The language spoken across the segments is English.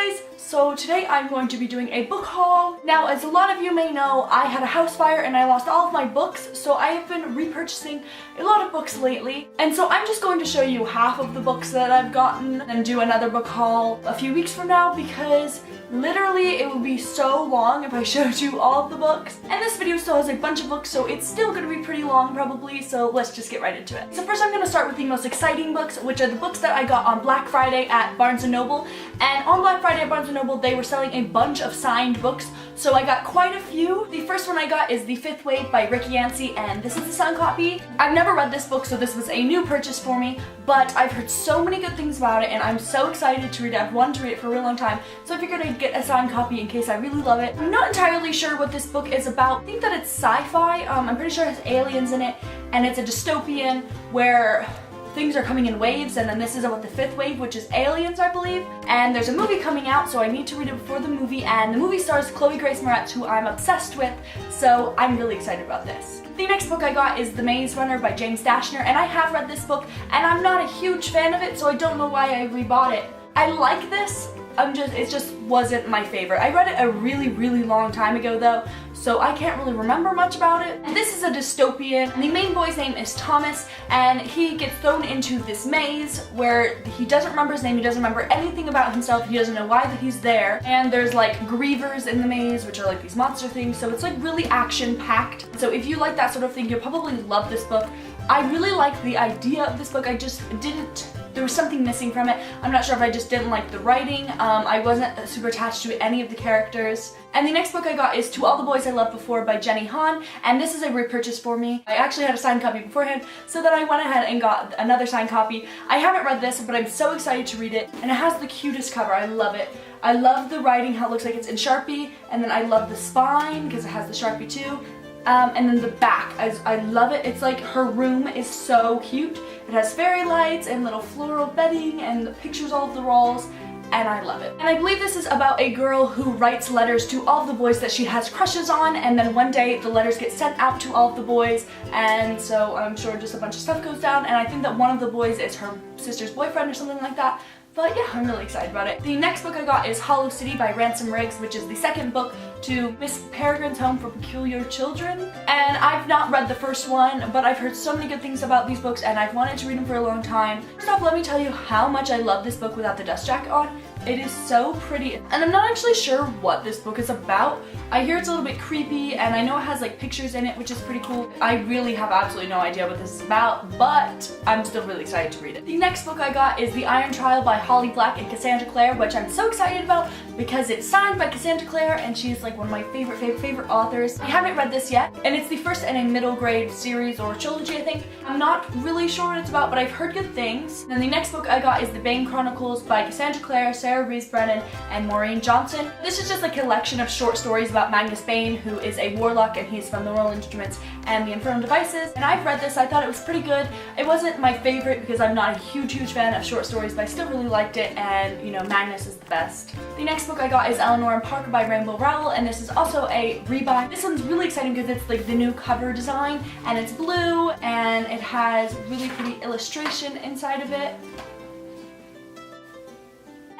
guys! So today I'm going to be doing a book haul. Now, as a lot of you may know, I had a house fire and I lost all of my books, so I have been repurchasing a lot of books lately. And so I'm just going to show you half of the books that I've gotten and do another book haul a few weeks from now because literally it would be so long if I showed you all of the books. And this video still has a bunch of books, so it's still going to be pretty long probably, so let's just get right into it. So first I'm going to start with the most exciting books, which are the books that I got on Black Friday at Barnes & Noble. And on Black Friday at Barnes & Noble, they were selling a bunch of signed books, so I got quite a few. The first one I got is The Fifth Wave by Rick Yancey, and this is the signed copy. I've never read this book, so this was a new purchase for me, but I've heard so many good things about it, and I'm so excited to read it. I've wanted to read it for a really long time, so I figured I'd get a signed copy in case I really love it. I'm not entirely sure what this book is about. I think that it's sci-fi. I'm pretty sure it has aliens in it, and it's a dystopian where things are coming in waves, and then this is about the fifth wave, which is aliens, I believe. And there's a movie coming out, so I need to read it before the movie, and the movie stars Chloe Grace Moretz, who I'm obsessed with, so I'm really excited about this. The next book I got is The Maze Runner by James Dashner, and I have read this book, and I'm not a huge fan of it, so I don't know why I rebought it. I like this, it just wasn't my favorite. I read it a really long time ago though, so I can't really remember much about it. And this is a dystopian. The main boy's name is Thomas, and he gets thrown into this maze where he doesn't remember his name, he doesn't remember anything about himself, he doesn't know why that he's there. And there's like grievers in the maze, which are like these monster things, so it's like really action-packed. So if you like that sort of thing, you'll probably love this book. I really like the idea of this book, I just didn't, there was something missing from it. I'm not sure if I just didn't like the writing. I wasn't super attached to any of the characters. And the next book I got is To All the Boys I Loved Before by Jenny Han, and this is a repurchase for me. I actually had a signed copy beforehand, so then I went ahead and got another signed copy. I haven't read this, but I'm so excited to read it, and it has the cutest cover. I love it. I love the writing, how it looks like it's in Sharpie, and then I love the spine, because it has the Sharpie too. And then the back, I love it. It's like her room is so cute. It has fairy lights and little floral bedding and the pictures all over the walls, and I love it. And I believe this is about a girl who writes letters to all of the boys that she has crushes on, and then one day the letters get sent out to all of the boys, and so I'm sure just a bunch of stuff goes down, and I think that one of the boys is her sister's boyfriend or something like that. But yeah, I'm really excited about it. The next book I got is Hollow City by Ransom Riggs, which is the second book to Miss Peregrine's Home for Peculiar Children. And I've not read the first one, but I've heard so many good things about these books and I've wanted to read them for a long time. First off, let me tell you how much I love this book without the dust jacket on. It is so pretty, and I'm not actually sure what this book is about. I hear it's a little bit creepy, and I know it has like pictures in it, which is pretty cool. I really have absolutely no idea what this is about, but I'm still really excited to read it. The next book I got is The Iron Trial by Holly Black and Cassandra Clare, which I'm so excited about because it's signed by Cassandra Clare, and she's like one of my favorite authors. I haven't read this yet, and it's the first in a middle grade series or trilogy, I think. I'm not really sure what it's about, but I've heard good things. And then the next book I got is The Bang Chronicles by Cassandra Clare, Sarah Rees Brennan, and Maureen Johnson. This is just a collection of short stories about Magnus Bane, who is a warlock, and he's from the Royal Instruments and the Infernal Devices. And I've read this, I thought it was pretty good. It wasn't my favorite because I'm not a huge fan of short stories, but I still really liked it, and you know, Magnus is the best. The next book I got is Eleanor Parker by Rainbow Rowell, and this is also a rebuy. This one's really exciting because it's like the new cover design, and it's blue, and it has really pretty illustration inside of it.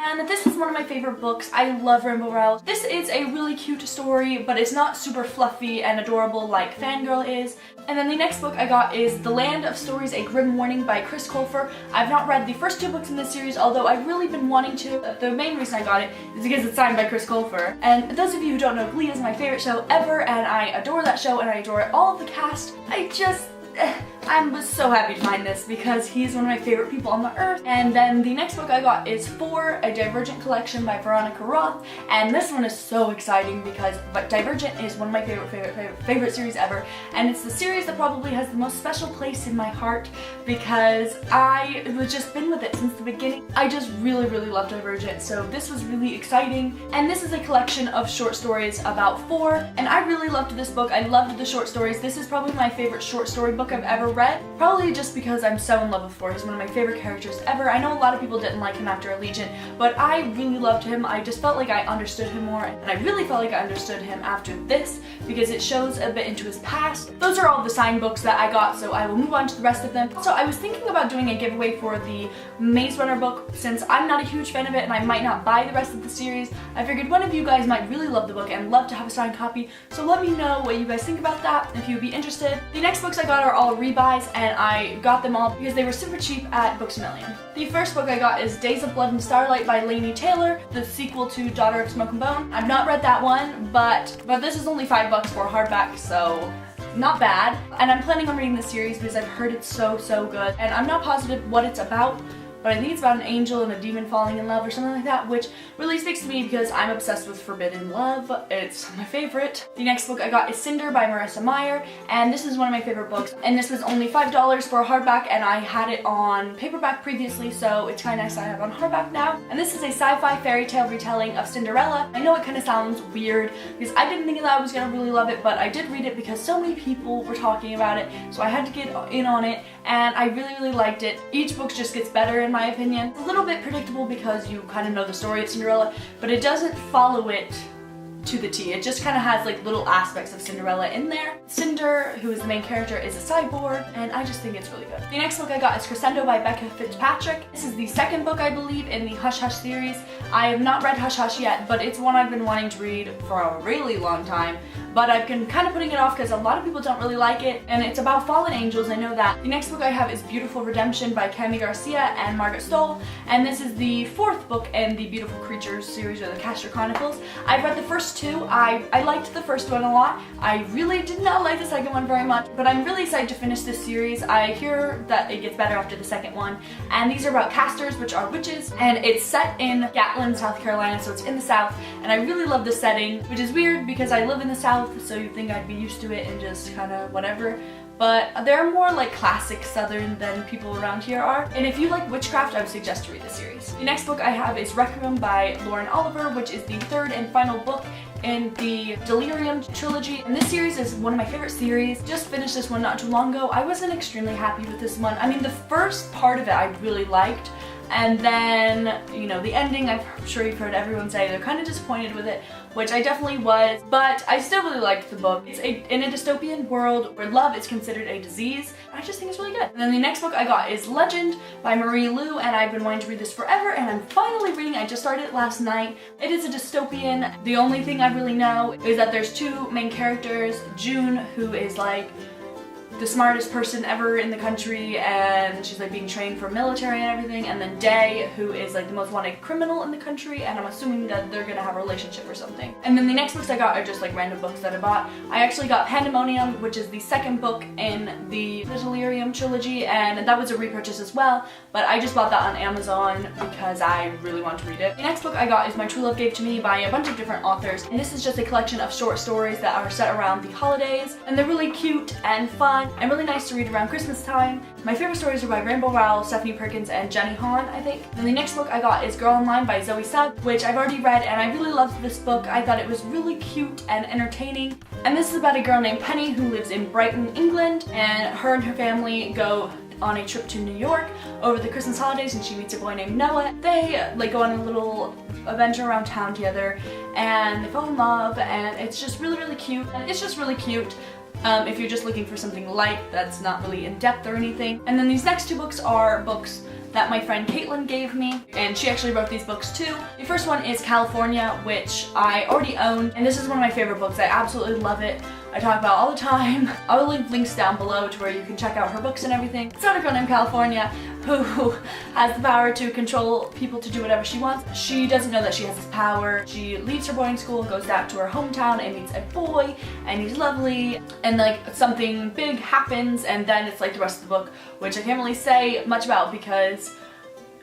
And this is one of my favorite books. I love Rainbow Rowell. This is a really cute story, but it's not super fluffy and adorable like Fangirl is. And then the next book I got is The Land of Stories, A Grim Warning by Chris Colfer. I've not read the first two books in this series, although I've really been wanting to. The main reason I got it is because it's signed by Chris Colfer. And those of you who don't know, Glee is my favorite show ever, and I adore that show, and I adore all of the cast. I was so happy to find this because he's one of my favorite people on the earth. And then the next book I got is For, a Divergent collection by Veronica Roth, and this one is so exciting because Divergent is one of my favorite series ever, and it's the series that probably has the most special place in my heart because I have just been with it since the beginning. I just really love Divergent, so this was really exciting. And this is a collection of short stories about 4, and I really loved this book. I loved the short stories. This is probably my favorite short story book I've ever read. Probably just because I'm so in love with Fleur. He's one of my favorite characters ever. I know a lot of people didn't like him after Allegiant, but I really loved him. I just felt like I understood him more, and I really felt like I understood him after this because it shows a bit into his past. Those are all the signed books that I got, so I will move on to the rest of them. So I was thinking about doing a giveaway for the Maze Runner book. Since I'm not a huge fan of it and I might not buy the rest of the series, I figured one of you guys might really love the book and love to have a signed copy, so let me know what you guys think about that if you'd be interested. The next books I got are all rebuys, and I got them all because they were super cheap at Books A Million. The first book I got is Days of Blood and Starlight by Laini Taylor, the sequel to Daughter of Smoke and Bone. I've not read that one, but this is only $5 for a hardback, so not bad. And I'm planning on reading this series because I've heard it's so good, and I'm not positive what it's about, but I think it's about an angel and a demon falling in love or something like that, which really sticks to me because I'm obsessed with forbidden love. It's my favorite. The next book I got is Cinder by Marissa Meyer, and this is one of my favorite books, and this was only $5 for a hardback, and I had it on paperback previously, so it's kind of nice I have it on hardback now. And this is a sci-fi fairy tale retelling of Cinderella. I know it kind of sounds weird because I didn't think that I was gonna really love it, but I did read it because so many people were talking about it, so I had to get in on it, and I really liked it. Each book just gets better in my opinion. It's a little bit predictable because you kind of know the story of Cinderella, but it doesn't follow it to the T. It just kind of has like little aspects of Cinderella in there. Cinder, who is the main character, is a cyborg, and I just think it's really good. The next book I got is Crescendo by Becca Fitzpatrick. This is the second book, I believe, in the Hush Hush series. I have not read Hush Hush yet, but it's one I've been wanting to read for a really long time. But I've been kind of putting it off because a lot of people don't really like it, and it's about fallen angels, I know that. The next book I have is Beautiful Redemption by Cami Garcia and Margaret Stoll, and this is the fourth book in the Beautiful Creatures series, or the Crescendo Chronicles. I've read the first two. I liked the first one a lot. I really did not like the second one very much, but I'm really excited to finish this series. I hear that it gets better after the second one, and these are about casters, which are witches, and it's set in Gatlin, South Carolina, so it's in the South, and I really love the setting, which is weird because I live in the South, so you'd think I'd be used to it and just kind of whatever. But they're more like classic Southern than people around here are. And if you like witchcraft, I would suggest to read this series. The next book I have is Requiem by Lauren Oliver, which is the third and final book in the Delirium trilogy. And this series is one of my favorite series. Just finished this one not too long ago. I wasn't extremely happy with this one. I mean, the first part of it I really liked. And then, you know, the ending, I'm sure you've heard everyone say they're kind of disappointed with it, which I definitely was, but I still really liked the book. It's in a dystopian world where love is considered a disease. I just think it's really good. And then the next book I got is Legend by Marie Lu, and I've been wanting to read this forever, and I'm finally reading it. I just started it last night. It is a dystopian. The only thing I really know is that there's two main characters, June, who is like the smartest person ever in the country, and she's like being trained for military and everything, and then Day, who is like the most wanted criminal in the country, and I'm assuming that they're gonna have a relationship or something. And then the next books I got are just like random books that I bought. I actually got Pandemonium, which is the second book in the Delirium trilogy, and that was a repurchase as well, but I just bought that on Amazon because I really want to read it. The next book I got is My True Love Gave to Me by a bunch of different authors, and this is just a collection of short stories that are set around the holidays, and they're really cute and fun and really nice to read around Christmas time. My favorite stories are by Rainbow Rowell, Stephanie Perkins, and Jenny Han, I think. And the next book I got is Girl Online by Zoe Sugg, which I've already read, and I really loved this book. I thought it was really cute and entertaining. And this is about a girl named Penny who lives in Brighton, England, and her family go on a trip to New York over the Christmas holidays, and she meets a boy named Noah. They like go on a little adventure around town together, and they fall in love, and it's just really cute. And it's just really cute. If you're just looking for something light that's not really in depth or anything. And then these next two books are books that my friend Caitlin gave me, and she actually wrote these books too. The first one is California, which I already own, and this is one of my favorite books. I absolutely love it. I talk about it all the time. I'll leave links down below to where you can check out her books and everything. It's about a girl named California who has the power to control people to do whatever she wants. She doesn't know that she has this power. She leaves her boarding school, goes back to her hometown, and meets a boy, and he's lovely, and like something big happens, and then it's like the rest of the book, which I can't really say much about because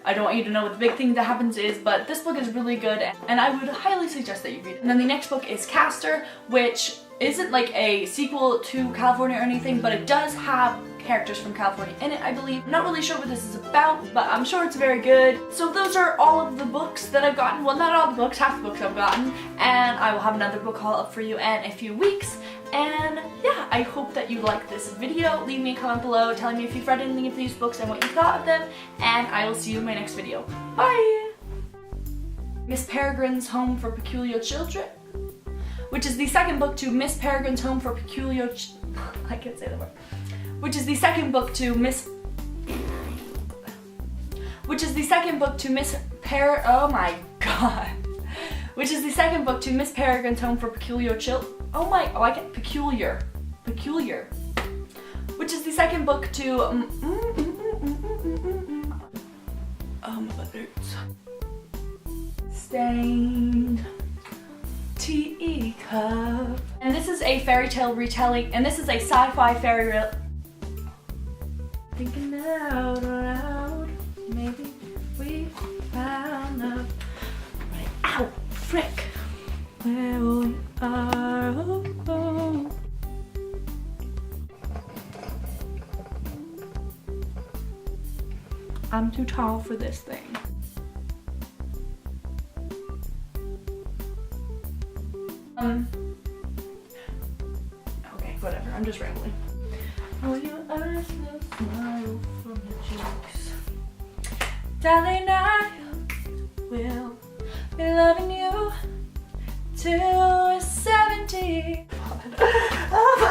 I don't want you to know what the big thing that happens is, but this book is really good, and I would highly suggest that you read it. And then the next book is Caster, which isn't like a sequel to California or anything, but it does have characters from California in it, I believe. I'm not really sure what this is about, but I'm sure it's very good. So those are all of the books that I've gotten. Well, not all the books, half the books I've gotten, and I will have another book haul up for you in a few weeks. And yeah, I hope that you liked this video. Leave me a comment below telling me if you've read any of these books and what you thought of them, and I will see you in my next video. Bye! Miss Peregrine's Home for Peculiar Children, which is the second book to Miss Peregrine's Home for Peculiar I can't say the word. Which is the second book to Miss oh my god. Which is the second book to Miss Peregrine's Home for Peculiar Children. I get peculiar. Which is the second book to my butt hurts. Stained Teacup. And this is a fairy tale retelling, and this is a sci-fi fairy tale. Thinking out loud, maybe we found love. Right. Ow, frick. Where we are. Oh. I'm too tall for this thing. Okay, whatever, I'm just rambling. Oh, your eyes will smile from your cheeks. Darling, I will be loving you till we're 70. Oh